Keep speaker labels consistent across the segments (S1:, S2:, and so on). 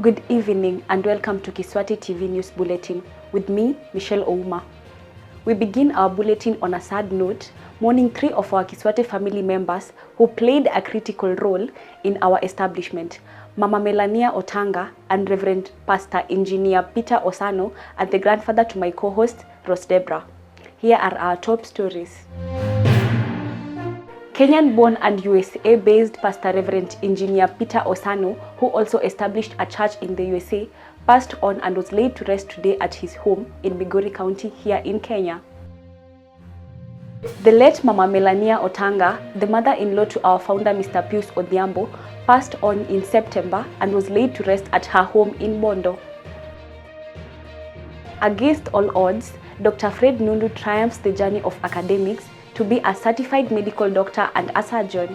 S1: Good evening and welcome to KISWATE TV News Bulletin with me, Michelle Ouma. We begin our bulletin on a sad note, mourning 3 of our KISWATE family members who played a critical role in our establishment. Mama Melania Tanga and Reverend Pastor Engineer Peter Osano and the grandfather to my co-host, Rose Debra. Here are our top stories. Kenyan-born and USA-based Pastor Reverend Engineer Peter Osano, who also established a church in the USA, passed on and was laid to rest today at his home in Migori County here in Kenya. The late Mama Melania Tanga, the mother-in-law to our founder Mr. Odhiambo, passed on in September and was laid to rest at her home in Bondo. Against all odds, Dr. Fred Nundu triumphs the journey of academics to be a certified medical doctor and a surgeon.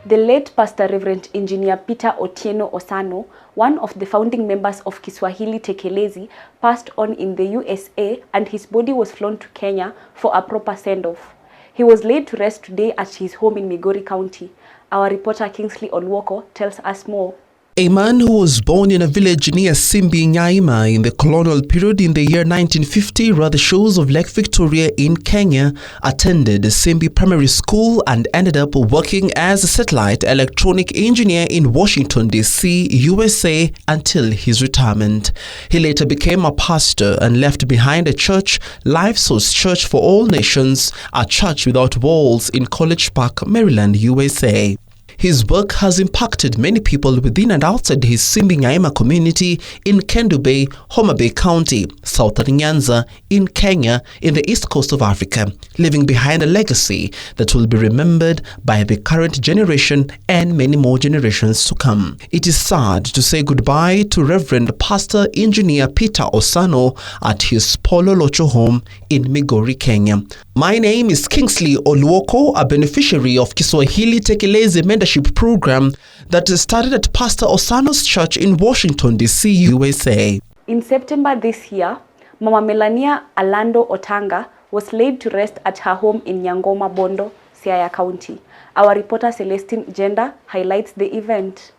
S1: The late Pastor Reverend Engineer Peter Osano, one of the founding members of Kiswahili Tekelezi, passed on in the USA and his body was flown to Kenya for a proper send-off. He was laid to rest today at his home in Migori County. Our reporter Kingsley Olwoko tells us more.
S2: A man who was born in a village near Simbi Nyaima in the colonial period in the year 1950 round the shores of Lake Victoria in Kenya attended Simbi Primary School and ended up working as a satellite electronic engineer in Washington, D.C., USA until his retirement. He later became a pastor and left behind a church, Life Source Church for All Nations, a church without walls in College Park, Maryland, USA. His work has impacted many people within and outside his Simbi Nyaima community in Kendu Bay, Homa Bay County, Southern Nyanza, in Kenya, in the east coast of Africa, leaving behind a legacy that will be remembered by the current generation and many more generations to come. It is sad to say goodbye to Reverend Pastor Engineer Peter Osano at his Polo Locho home in Migori, Kenya. My name is Kingsley Olwoko, a beneficiary of Kiswahili Tekelezi mentorship program that started at Pastor Osano's church in Washington, D.C., USA.
S1: In September this year, Mama Melania Alando Tanga was laid to rest at her home in Nyangoma, Bondo, Siaya County. Our reporter Celestine Jenda highlights the event.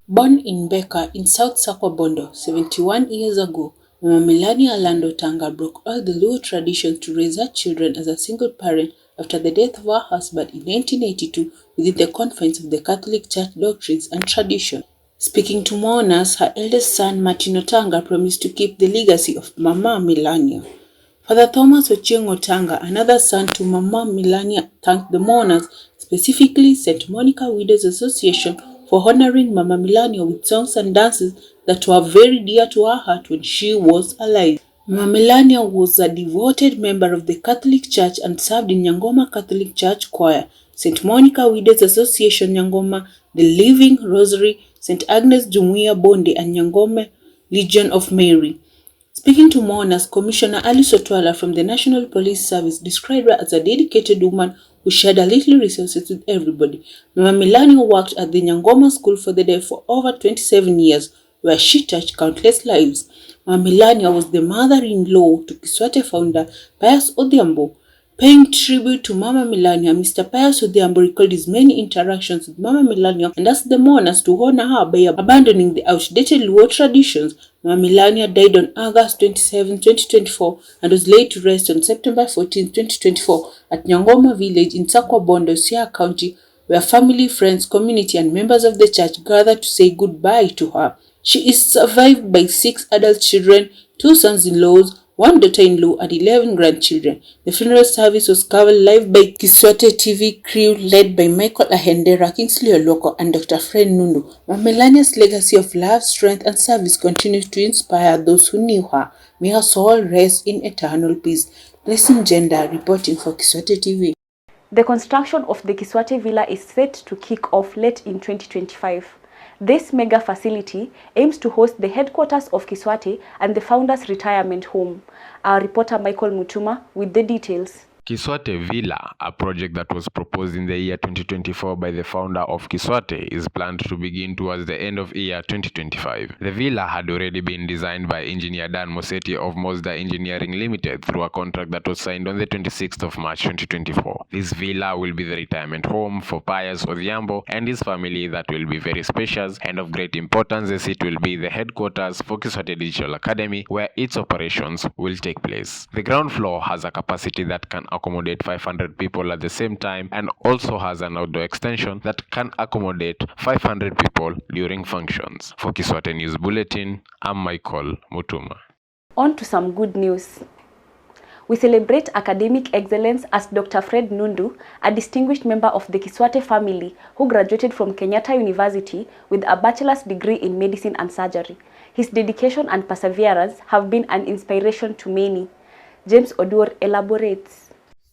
S3: Born in Beka in South Sakwa, Bondo, 71 years ago, Mama Melania Alando Tanga broke all the Luo traditions to raise her children as a single parent after the death of her husband in 1982 within the confines of the Catholic Church doctrines and tradition. Speaking to mourners, her eldest son Martin Tanga promised to keep the legacy of Mama Melania. Father Thomas Ochieng Tanga, another son to Mama Melania, thanked the mourners, specifically St. Monica Widows Association, for honoring Mama Melania with songs and dances that were very dear to her heart when she was alive. Mama Melania was a devoted member of the Catholic Church and served in Nyangoma Catholic Church Choir, St. Monica Widows Association Nyangoma, the Living Rosary, St. Agnes Jumuiya Bonde and Nyangoma Legion of Mary. Speaking to mourners, Commissioner Ali Sotwala from the National Police Service described her as a dedicated woman who shared her little resources with everybody. Mama Melania worked at the Nyangoma School for the Deaf for over 27 years, where she touched countless lives. Mama Melania was the mother-in-law to KISWATE founder Pius Odhiambo. Paying tribute to Mama Melania, Mr. Pius Odhiambo recalled his many interactions with Mama Melania and asked the mourners to honor her by abandoning the outdated Luo traditions. Mama Melania died on August 27, 2024 and was laid to rest on September 14, 2024 at Nyangoma village in Sakwa Bondo, Siaya County, where family, friends, community and members of the church gathered to say goodbye to her. She is survived by 6 adult children, 2 sons-in-laws, 1 daughter-in-law and 11 grandchildren. The funeral service was covered live by KISWATE TV crew led by Michael Ahendera, Kingsley Olwoko and Dr. Fred Nundu. Mama Melania's legacy of love, strength and service continues to inspire those who knew her. May her soul rest in eternal peace. Blessing Gender reporting for KISWATE TV.
S1: The construction of the KISWATE Villa is set to kick off late in 2025. This mega facility aims to host the headquarters of KISWATE and the founder's retirement home. Our reporter Michael Mutuma with the details.
S4: KISWATE Villa, a project that was proposed in the year 2024 by the founder of KISWATE, is planned to begin towards the end of year 2025. The villa had already been designed by engineer Dan Mosetti of Mazda Engineering Limited through a contract that was signed on the 26th of March 2024. This villa will be the retirement home for Pius Odhiambo and his family that will be very spacious, and of great importance as it will be the headquarters for KISWATE Digital Academy, where its operations will take place. The ground floor has a capacity that can accommodate 500 people at the same time, and also has an outdoor extension that can accommodate 500 people during functions. For KISWATE News Bulletin, I'm Michael Mutuma.
S1: On to some good news. We celebrate academic excellence as Dr. Fred Nundu, a distinguished member of the KISWATE family who graduated from Kenyatta University with a bachelor's degree in medicine and surgery. His dedication and perseverance have been an inspiration to many. James Odur elaborates.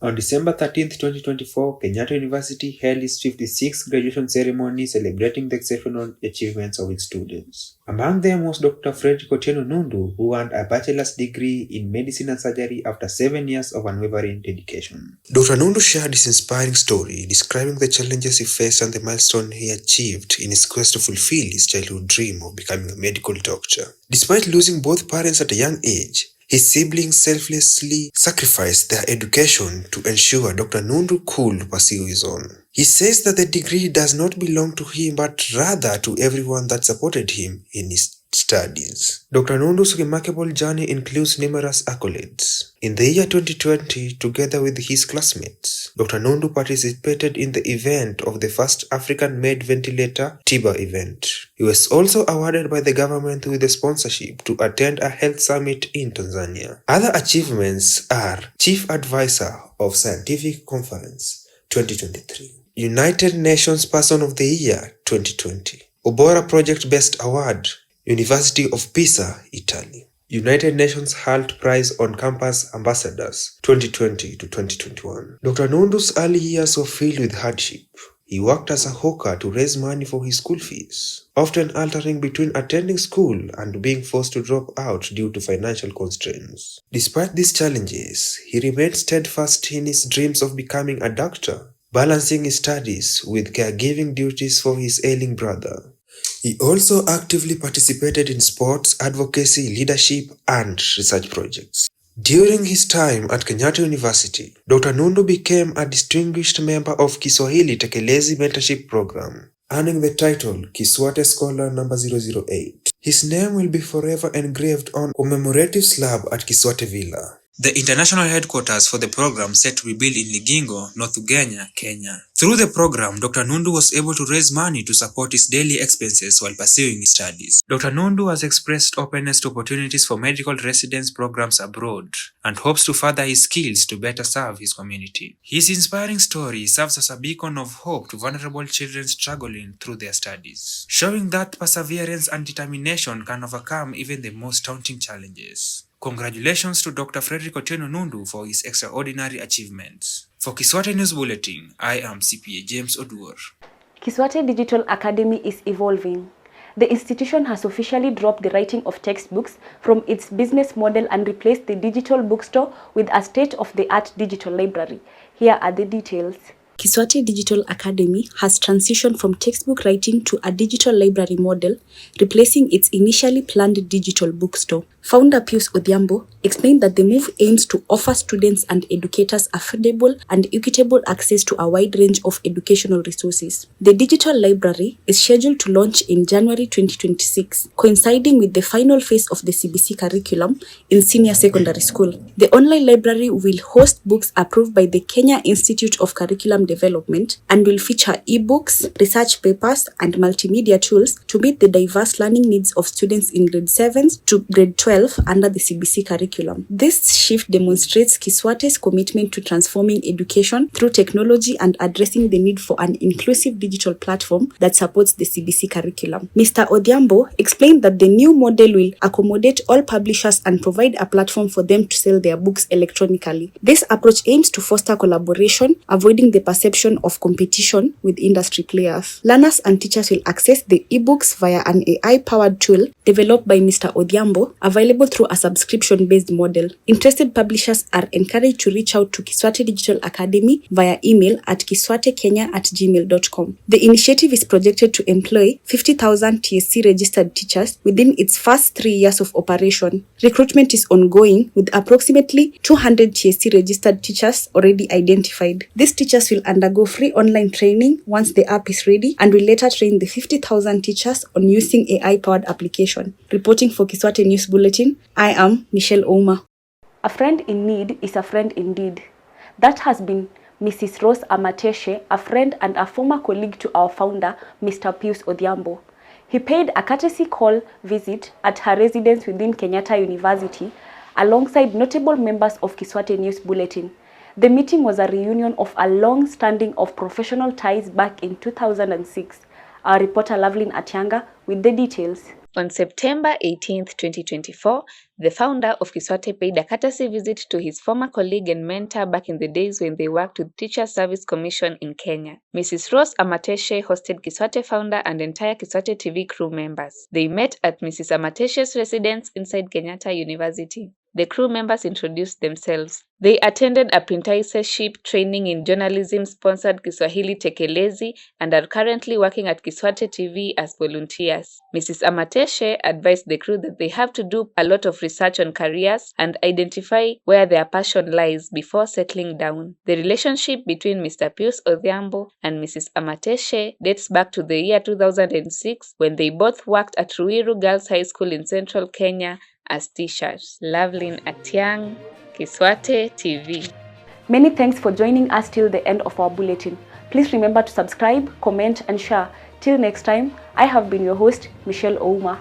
S5: On December 13, 2024, Kenyatta University held its 56th graduation ceremony celebrating the exceptional achievements of its students. Among them was Dr. Frederick Nundu, who earned a bachelor's degree in medicine and surgery after 7 years of unwavering dedication.
S6: Dr. Nundu shared his inspiring story, describing the challenges he faced and the milestone he achieved in his quest to fulfill his childhood dream of becoming a medical doctor. Despite losing both parents at a young age, his siblings selflessly sacrificed their education to ensure Dr. Nundu could pursue his own. He says that the degree does not belong to him but rather to everyone that supported him in his studies. Dr. Nundu's remarkable journey includes numerous accolades. In the year 2020, together with his classmates, Dr. Nundu participated in the event of the first African-made ventilator TIBA event. He was also awarded by the government with a sponsorship to attend a health summit in Tanzania. Other achievements are Chief Advisor of Scientific Conference 2023, United Nations Person of the Year 2020, Obora Project Best Award, University of Pisa, Italy, United Nations Health Prize on Campus Ambassadors 2020 to 2021. Dr. Nundu's early years were filled with hardship. He worked as a hawker to raise money for his school fees, often altering between attending school and being forced to drop out due to financial constraints. Despite these challenges, he remained steadfast in his dreams of becoming a doctor, balancing his studies with caregiving duties for his ailing brother. He also actively participated in sports, advocacy, leadership, and research projects. During his time at Kenyatta University, Dr. Nundu became a distinguished member of Kiswahili Tekelezi Mentorship Program, earning the title KISWATE Scholar number 008. His name will be forever engraved on a commemorative slab at KISWATE Villa, the international headquarters for the program set to be built in Ligingo, North Ugenya, Kenya. Through the program, Dr. Nundu was able to raise money to support his daily expenses while pursuing his studies. Dr. Nundu has expressed openness to opportunities for medical residence programs abroad and hopes to further his skills to better serve his community. His inspiring story serves as a beacon of hope to vulnerable children struggling through their studies, showing that perseverance and determination can overcome even the most daunting challenges. Congratulations to Dr. Frederick Nundu for his extraordinary achievements. For KISWATE News Bulletin, I am CPA James Odur.
S1: KISWATE Digital Academy is evolving. The institution has officially dropped the writing of textbooks from its business model and replaced the digital bookstore with a state-of-the-art digital library. Here are the details. KISWATE Digital Academy has transitioned from textbook writing to a digital library model, replacing its initially planned digital bookstore. Founder Pius Odhiambo explained that the move aims to offer students and educators affordable and equitable access to a wide range of educational resources. The digital library is scheduled to launch in January 2026, coinciding with the final phase of the CBC curriculum in senior secondary school. The online library will host books approved by the Kenya Institute of Curriculum Development and will feature e-books, research papers, and multimedia tools to meet the diverse learning needs of students in grade 7 to grade 12 under the CBC curriculum. This shift demonstrates KISWATE's commitment to transforming education through technology and addressing the need for an inclusive digital platform that supports the CBC curriculum. Mr. Odhiambo explained that the new model will accommodate all publishers and provide a platform for them to sell their books electronically. This approach aims to foster collaboration, avoiding the perception of competition with industry players. Learners and teachers will access the ebooks via an AI-powered tool developed by Mr. Odhiambo, available through a subscription-based model. Interested publishers are encouraged to reach out to Kiswate Digital Academy via email at kiswatekenya@gmail.com. The initiative is projected to employ 50,000 TSC-registered teachers within its first 3 years of operation. Recruitment is ongoing, with approximately 200 TSC-registered teachers already identified. These teachers will undergo free online training once the app is ready and will later train the 50,000 teachers on using AI-powered application. Reporting for Kiswate News Bulletin, I am Michelle Ouma.
S7: A friend in need is a friend indeed. That has been Mrs. Rose Amateshe, a friend and a former colleague to our founder, Mr. Pius Odhiambo. He paid a courtesy call visit at her residence within Kenyatta University alongside notable members of Kiswate News Bulletin. The meeting was a reunion of a long-standing of professional ties back in 2006. Our reporter Lovelyn Tanga with the details.
S8: On September 18, 2024, the founder of Kiswate paid a courtesy visit to his former colleague and mentor back in the days when they worked with Teacher Service Commission in Kenya. Mrs. Rose Amateshe hosted Kiswate founder and entire Kiswate TV crew members. They met at Mrs. Amateshe's residence inside Kenyatta University. The crew members introduced themselves. They attended apprenticeship training in journalism-sponsored Kiswahili Tekelezi and are currently working at Kiswate TV as volunteers. Mrs. Amateshe advised the crew that they have to do a lot of research on careers and identify where their passion lies before settling down. The relationship between Mr. Pius Odhiambo and Mrs. Amateshe dates back to the year 2006 when they both worked at Ruiru Girls High School in central Kenya as teachers. Lovelyn Atiang, Kiswate TV.
S7: Many thanks for joining us till the end of our bulletin. Please remember to subscribe, comment and share. Till next time, I have been your host, Michelle Ouma.